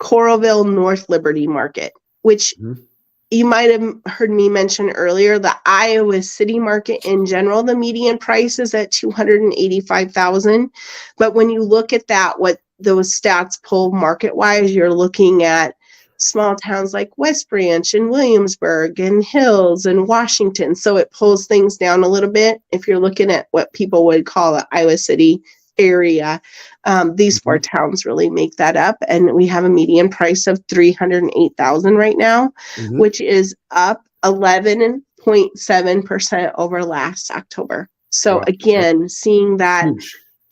[SPEAKER 3] Coralville, North Liberty market, which you might have heard me mention earlier. The Iowa City market in general, the median price is at $285,000. But when you look at that, what those stats pull market wise, you're looking at small towns like West Branch and Williamsburg and Hills and Washington. So it pulls things down a little bit. If you're looking at what people would call the Iowa City area, these four towns really make that up. And we have a median price of $308,000 right now, which is up 11.7% over last October. So again, seeing that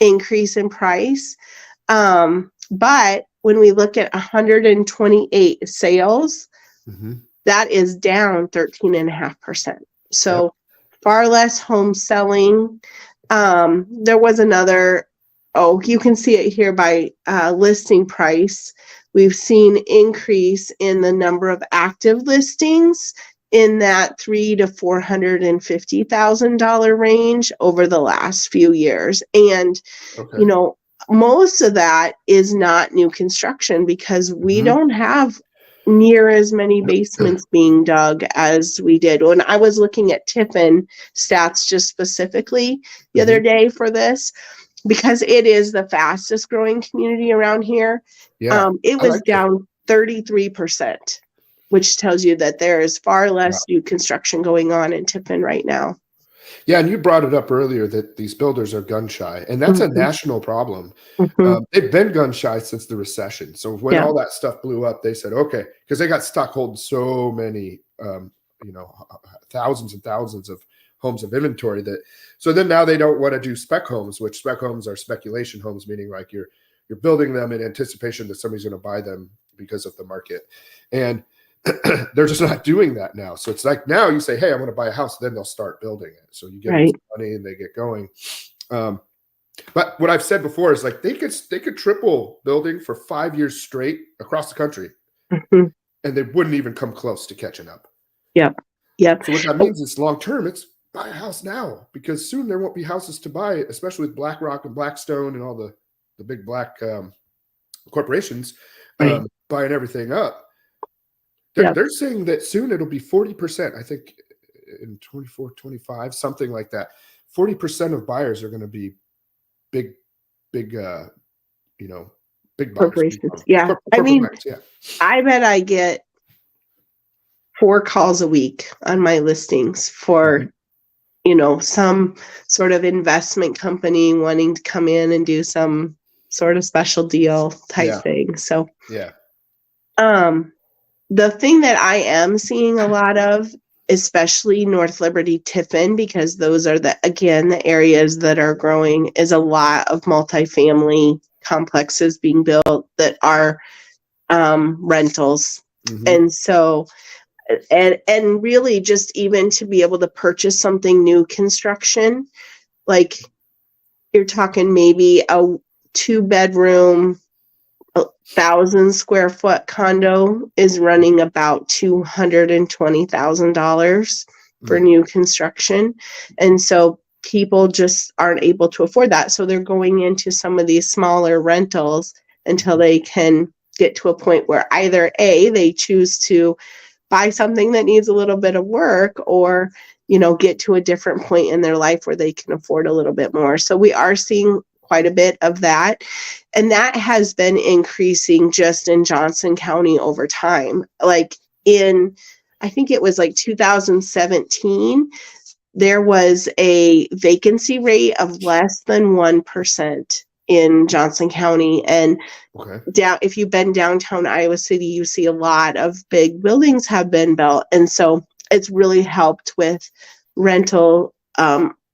[SPEAKER 3] increase in price. But when we look at 128 sales, that is down 13.5%. So far less home selling. There was another, you can see it here by listing price. We've seen increase in the number of active listings in that $300,000 to $450,000 range over the last few years. And, most of that is not new construction because we don't have near as many basements being dug as we did. When I was looking at Tiffin stats just specifically the other day for this, because it is the fastest growing community around here, it was down 33%, which tells you that there is far less new construction going on in Tiffin right now.
[SPEAKER 1] Yeah, and you brought it up earlier that these builders are gun shy, and that's a national problem. They've been gun shy since the recession. So when all that stuff blew up, they said, okay, because they got stuck holding so many, thousands and thousands of homes of inventory so then now they don't want to do spec homes, which spec homes are speculation homes, meaning like you're building them in anticipation that somebody's going to buy them because of the market. And they're just not doing that now. So it's like now you say, hey, I'm going to buy a house, then they'll start building it. So you get them some money and they get going. But what I've said before is like they could triple building for 5 years straight across the country, and they wouldn't even come close to catching up.
[SPEAKER 3] Yep.
[SPEAKER 1] So what that means is long term, it's buy a house now, because soon there won't be houses to buy, especially with BlackRock and Blackstone and all the big black corporations buying everything up. They're saying that soon it'll be 40%. I think in 24, 25, something like that. 40% of buyers are going to be big buyers.
[SPEAKER 3] Corporations. Yeah. I mean,
[SPEAKER 1] buyers, yeah.
[SPEAKER 3] I bet I get 4 calls a week on my listings for, some sort of investment company wanting to come in and do some sort of special deal type thing. So, the thing that I am seeing a lot of, especially North Liberty, Tiffin, because those are the areas that are growing, is a lot of multifamily complexes being built that are rentals. And so, and really just even to be able to purchase something new construction, like you're talking maybe a 2-bedroom, 1,000 square foot condo is running about $220,000 for new construction. And so people just aren't able to afford that. So they're going into some of these smaller rentals until they can get to a point where either A, they choose to buy something that needs a little bit of work, or, get to a different point in their life where they can afford a little bit more. So we are seeing quite a bit of that. And that has been increasing just in Johnson County over time. Like I think it was like 2017, there was a vacancy rate of less than 1% in Johnson County. And if you've been downtown Iowa City, you see a lot of big buildings have been built. And so it's really helped with rental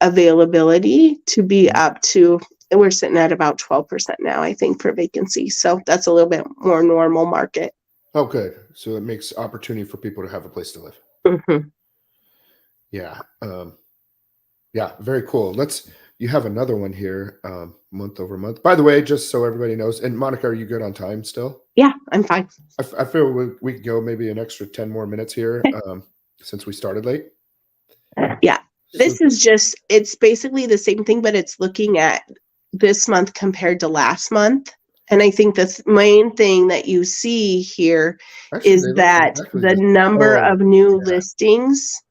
[SPEAKER 3] availability to be up to, and we're sitting at about 12% now, I think, for vacancy. So that's a little bit more normal market.
[SPEAKER 1] Oh, good. So it makes opportunity for people to have a place to live. Yeah. Very cool. You have another one here, month over month. By the way, just so everybody knows, and Monica, are you good on time still?
[SPEAKER 3] Yeah, I'm fine.
[SPEAKER 1] I feel we could go maybe an extra 10 more minutes here since we started late.
[SPEAKER 3] Yeah. This is just, it's basically the same thing, but it's looking at this month compared to last month. And I think the main thing that you see here is that the number of new listings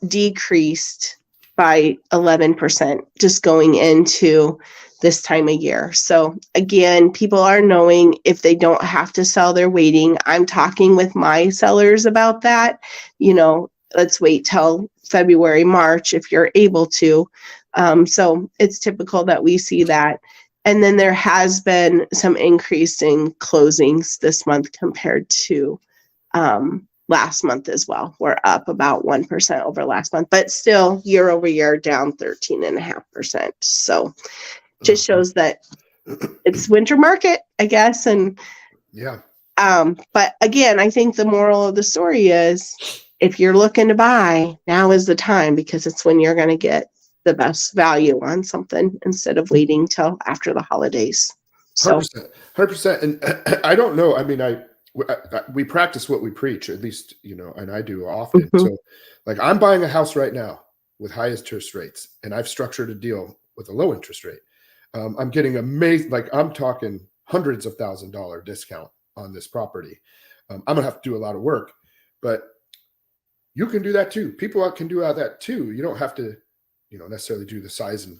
[SPEAKER 3] decreased by 11% just going into this time of year. So again, people are knowing if they don't have to sell, they're waiting. I'm talking with my sellers about that. Let's wait till February, March if you're able to. So it's typical that we see that. And then there has been some increase in closings this month compared to last month as well. We're up about 1% over last month, but still year over year down 13.5%. So just shows that it's winter market, I guess. And but again, I think the moral of the story is if you're looking to buy, now is the time, because it's when you're going to get the best value on something instead of waiting till after the holidays. So
[SPEAKER 1] 100%. And I don't know. I mean, we practice what we preach, at least, and I do often. So like I'm buying a house right now with high interest rates, and I've structured a deal with a low interest rate. I'm getting amazing, like I'm talking hundreds of $1,000 discount on this property. I'm going to have to do a lot of work, but you can do that too. People can do that too. You don't have to, necessarily do the size and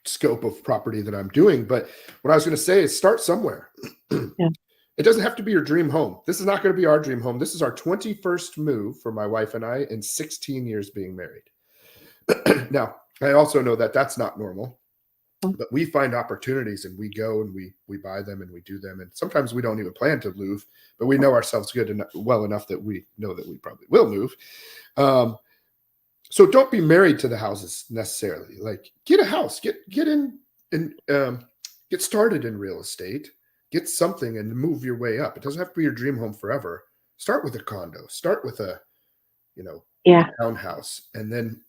[SPEAKER 1] scope of property that I'm doing. But what I was going to say is start somewhere. It doesn't have to be your dream home. This is not going to be our dream home. This is our 21st move for my wife and I in 16 years being married. Now, I also know that that's not normal, but we find opportunities and we go and we buy them and we do them. And sometimes we don't even plan to move, but we know ourselves well enough that we know that we probably will move. So don't be married to the houses necessarily. Like, get a house, get in and get started in real estate, get something and move your way up. It doesn't have to be your dream home forever. Start with a condo, start with a townhouse, and then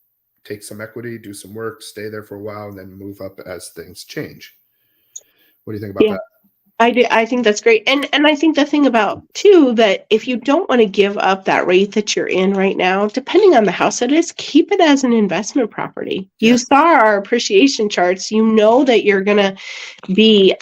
[SPEAKER 1] take some equity, do some work, stay there for a while, and then move up as things change. What do you think about that?
[SPEAKER 3] I do. I think that's great. And I think the thing about too, that if you don't want to give up that rate that you're in right now, depending on the house it is, keep it as an investment property. You saw our appreciation charts. You know that you're going to be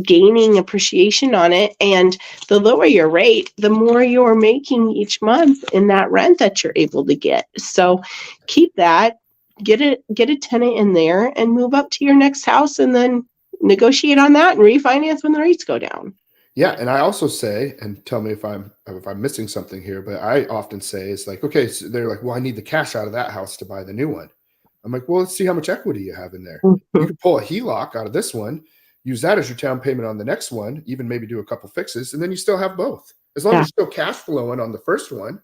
[SPEAKER 3] gaining appreciation on it. And the lower your rate, the more you're making each month in that rent that you're able to get. So keep that, get a tenant in there and move up to your next house, and then negotiate on that and refinance when the rates go down.
[SPEAKER 1] Yeah, and I also say, and tell me if I'm missing something here, but I often say it's like, okay, so they're like, well, I need the cash out of that house to buy the new one. I'm like, well, let's see how much equity you have in there. You can pull a HELOC out of this one, use that as your down payment on the next one, even maybe do a couple fixes, and then you still have both. As long as you're still cash flowing on the first one.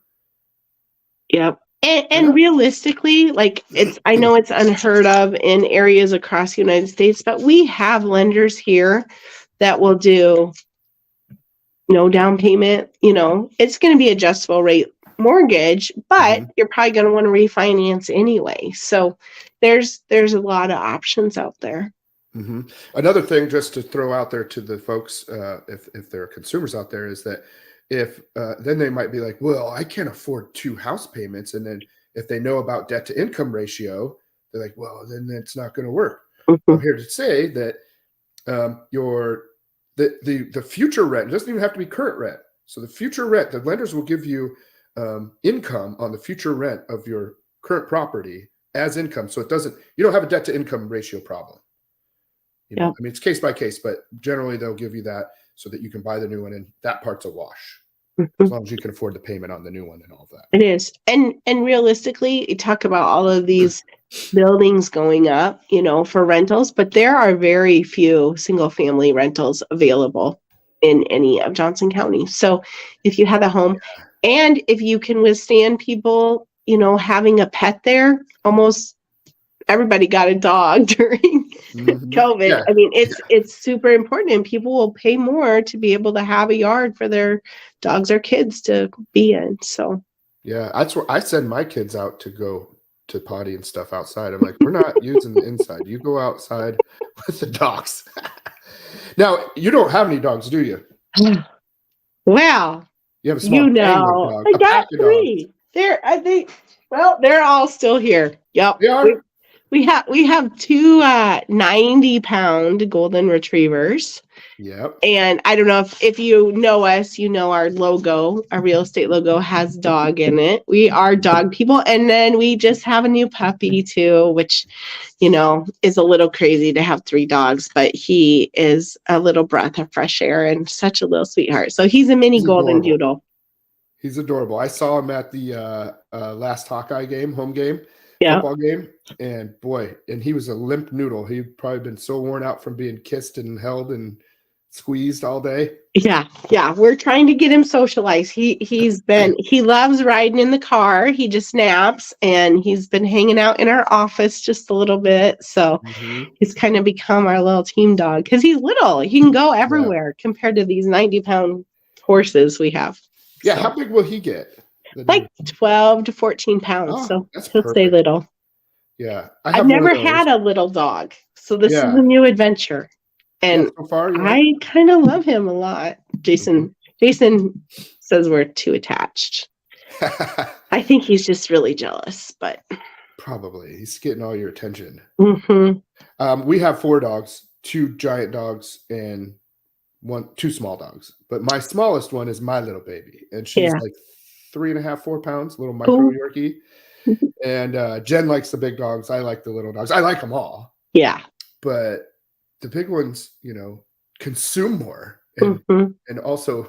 [SPEAKER 3] Yep. And realistically, like I know it's unheard of in areas across the United States, but we have lenders here that will do no down payment. It's going to be adjustable rate mortgage, but you're probably going to want to refinance anyway. So there's a lot of options out there.
[SPEAKER 1] Another thing just to throw out there to the folks, if there are consumers out there, is that if then they might be like, well, I can't afford 2 house payments. And then if they know about debt to income ratio, they're like, well, then it's not going to work. I'm here to say that the future rent doesn't even have to be current rent. So the future rent, the lenders will give you income on the future rent of your current property as income. So you don't have a debt to income ratio problem. I mean, it's case by case, but generally they'll give you that so that you can buy the new one, and that part's a wash. As long as you can afford the payment on the new one and all of that.
[SPEAKER 3] It is. And realistically, you talk about all of these buildings going up, for rentals, but there are very few single family rentals available in any of Johnson County. So if you have a home and if you can withstand people, having a pet there, almost everybody got a dog during COVID.
[SPEAKER 1] Yeah.
[SPEAKER 3] I mean, it's super important, and people will pay more to be able to have a yard for their dogs or kids to be in. So
[SPEAKER 1] yeah, that's where I send my kids out to go to potty and stuff outside. I'm like, we're not using the inside. You go outside with the dogs. Now, you don't have any dogs, do you?
[SPEAKER 3] Well,
[SPEAKER 1] you have a small dog.
[SPEAKER 3] I got 3. They're all still here. Yep.
[SPEAKER 1] They are?
[SPEAKER 3] We have 2 90-pound golden retrievers.
[SPEAKER 1] Yep.
[SPEAKER 3] And I don't know if you know us, our logo, our real estate logo has dog in it. We are dog people. And then we just have a new puppy too, which, is a little crazy to have 3 dogs, but he is a little breath of fresh air and such a little sweetheart. So he's a mini golden doodle.
[SPEAKER 1] He's adorable. I saw him at the last Hawkeye game, home game. Football game, and he was a limp noodle. He'd probably been so worn out from being kissed and held and squeezed all day.
[SPEAKER 3] Yeah. We're trying to get him socialized. He loves riding in the car. He just naps, and he's been hanging out in our office just a little bit. So he's kind of become our little team dog because he's little. He can go everywhere compared to these 90-pound horses we have.
[SPEAKER 1] Yeah. So. How big will he get?
[SPEAKER 3] Like 12 to 14 pounds. So he'll stay little.
[SPEAKER 1] Yeah.
[SPEAKER 3] I've never had a little dog. So this is a new adventure. And
[SPEAKER 1] so far,
[SPEAKER 3] I kind of love him a lot. Jason says we're too attached. I think he's just really jealous, but
[SPEAKER 1] probably he's getting all your attention.
[SPEAKER 3] Mm-hmm.
[SPEAKER 1] We have 4 dogs, 2 giant dogs and 2 small dogs. But my smallest one is my little baby, and she's like 3.5, 4 pounds, little micro Yorkie. And Jen likes the big dogs. I like the little dogs. I like them all.
[SPEAKER 3] Yeah.
[SPEAKER 1] But the big ones, consume more. And also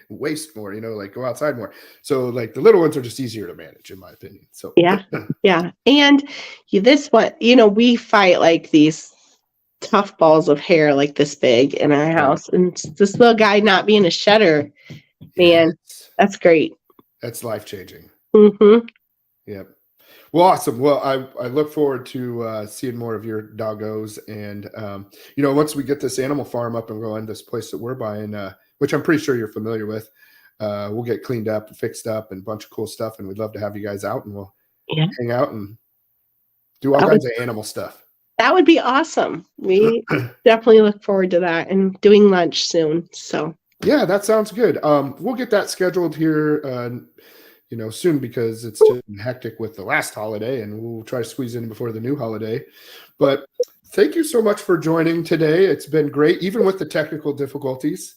[SPEAKER 1] waste more, like go outside more. So like the little ones are just easier to manage, in my opinion. So
[SPEAKER 3] Yeah. And this one, we fight like these tough balls of hair like this big in our house. And this little guy not being a shedder, man, that's great.
[SPEAKER 1] That's life-changing.
[SPEAKER 3] Mm-hmm.
[SPEAKER 1] Yep. Well, awesome. Well, I look forward to seeing more of your doggos. And, once we get this animal farm up and going, this place that we're buying, which I'm pretty sure you're familiar with, we'll get cleaned up and fixed up and a bunch of cool stuff. And we'd love to have you guys out, and we'll hang out and do all kinds of animal stuff. That
[SPEAKER 3] would be awesome. We definitely look forward to that and doing lunch soon. So
[SPEAKER 1] yeah, that sounds good. We'll get that scheduled here, soon, because it's just hectic with the last holiday, and we'll try to squeeze in before the new holiday. But thank you so much for joining today. It's been great, even with the technical difficulties.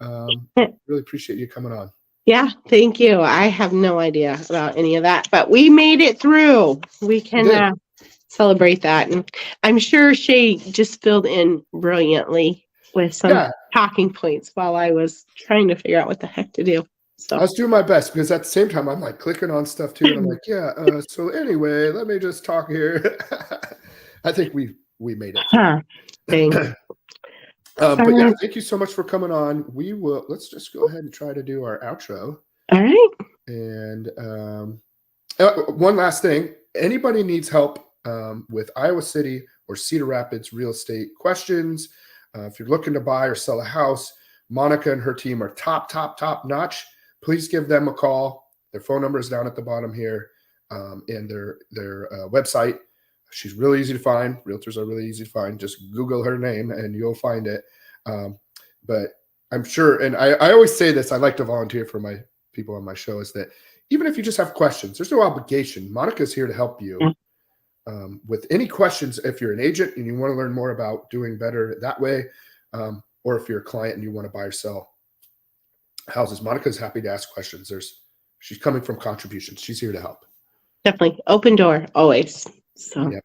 [SPEAKER 1] Really appreciate you coming on. Yeah, thank you. I have no idea about any of that, but we made it through. We can celebrate that. And I'm sure Shay just filled in brilliantly with some talking points while I was trying to figure out what the heck to do. So I was doing my best, because at the same time I'm like clicking on stuff too, and I'm like, so anyway, let me just talk here. I think we made it. Thanks. But yeah, thank you so much for coming on. Let's just go ahead and try to do our outro. All right. And one last thing, anybody needs help with Iowa City or Cedar Rapids real estate questions, if you're looking to buy or sell a house, Monica and her team are top notch. Please give them a call. Their phone number is down at the bottom here, and their website. She's really easy to find. Realtors are really easy to find. Just Google her name and you'll find it. But I'm sure, and I always say this, I like to volunteer for my people on my show, is that even if you just have questions, there's no obligation. Monica's here to help you with any questions. If you're an agent and you want to learn more about doing better that way, or if you're a client and you want to buy or sell houses, Monica's happy to ask questions. She's coming from contributions. She's here to help. Definitely. Open door always. So yeah,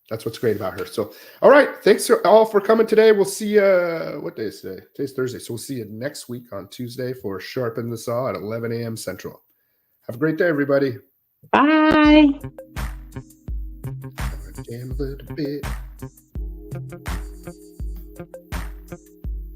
[SPEAKER 1] that's what's great about her. So, all right. Thanks all for coming today. We'll see you. What day is today? Today's Thursday. So we'll see you next week on Tuesday for Sharpen the Saw at 11 a.m. Central. Have a great day, everybody. Bye. Jam a little bit.